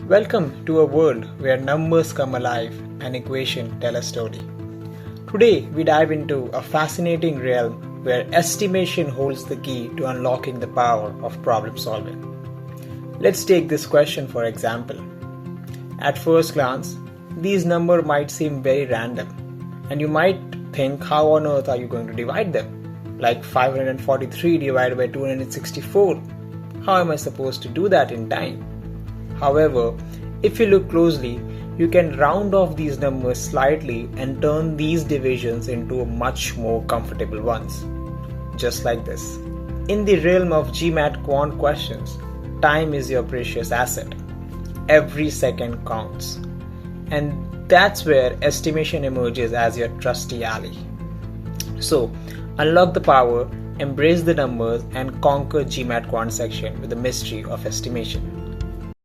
Welcome to a world where numbers come alive and equations tell a story. Today we dive into a fascinating realm where estimation holds the key to unlocking the power of problem solving. Let's take this question for example. At first glance, these numbers might seem very random, and you might think, how on earth are you going to divide them? Like 543 divided by 264. How am I supposed to do that in time? However, if you look closely, you can round off these numbers slightly and turn these divisions into much more comfortable ones. Just like this. In the realm of GMAT quant questions, time is your precious asset. Every second counts. And that's where estimation emerges as your trusty ally. So, unlock the power, embrace the numbers, and conquer GMAT quant section with the mystery of estimation.